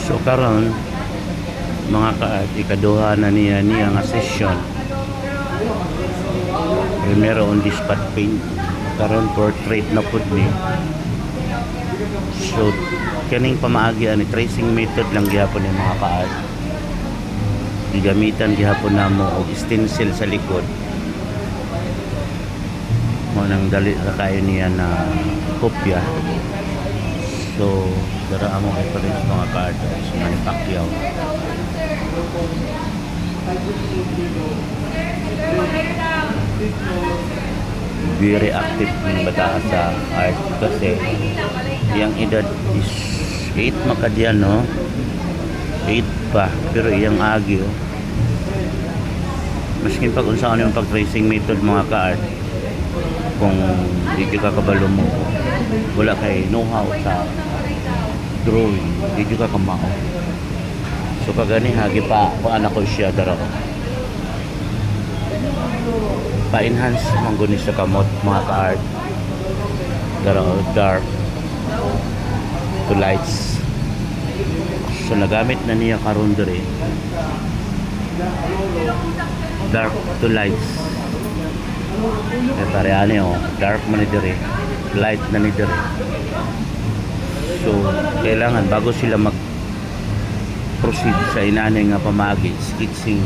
So karon mga ka-art, ikaduha na niya nga session. Primero on the spot paint, karon portrait na pud ni. So kaning pamaagi ani tracing method lang gihapon ni mga ka-art. Gigamitan gihapon namo og stencil sa likod. Mo nang dali ra kayo niya na kopya. So dara amo kay pa rin mga ka-art sa Manny Pacquiao. Very active ng bata sa art kasi iyang edad is 8 makadyan, no? 8 pa, pero iyang agi, oh. Maskin pag unsaon yung pag-tracing method mga ka-art, kung hindi ka kabalo mo, wala kay know-how sa drawing, hindi ka kamao. So kagani hagi pa kung anak ko siya daro pa-enhance mangguni sa kamot mga ka-art daro dark to lights. So nagamit na niya karon diri dark to lights kaya parehan oh, dark man ni diri, light na ni diri. So kailangan bago sila mag proceed sa inanay nga pamagi sketching,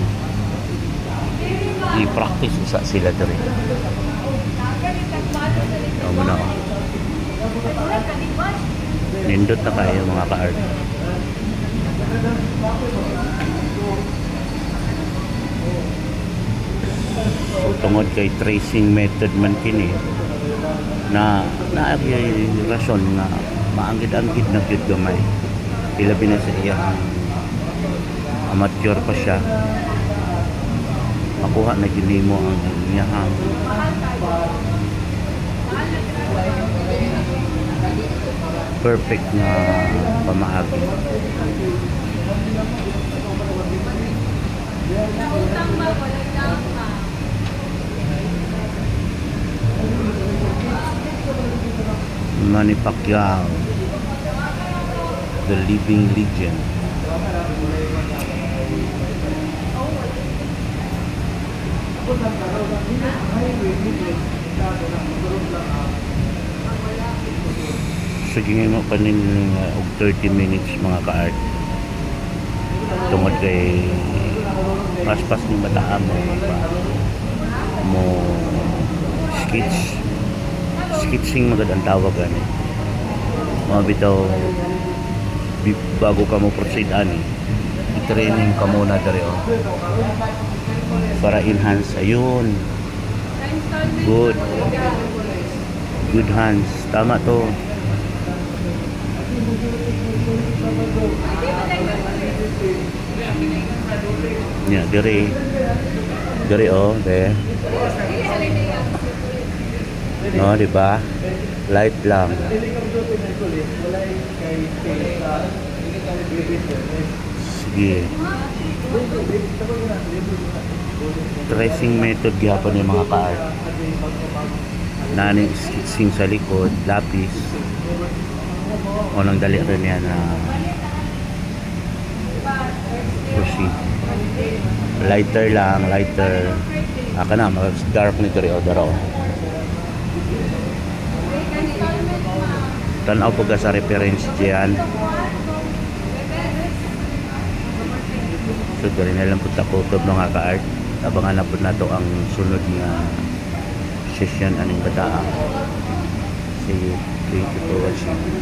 i-practice usa sila diri. Amo na oh. Nindot na kayo mga ka-art. So tungod kay tracing method man kini na naagay rason nga maanggid-anggid na gyud gamay. Ilabi na sa iyang amateur pa siya, makuha na ginimo ang iyang perfect na pamaagi. Manny Pacquiao, the living legend. Sige mo pa nin og 30 minutes mga ka-art tungod kay paspas ni bata mo sketching magad ang tawag ani mga bitaw bago ka mo proceed ani i-training ka muna dere oh para enhance. Ayun, good hands, tama to. Yeah, diri oh, de no, di ba? Light lang. Sige. Tracing method gihapon yung mga ka-art. Nani sketching sa likod, lapis. O nang dali rin yan na proceed. Lighter lang, lighter. Aka na, mas dark nito rin o daro. Tanaw po ka sa reference dyan. So dali na lang po taputob mga ka-art. Abangan na po na to ang sunod nga session aning bata. See you. Thank you for watching.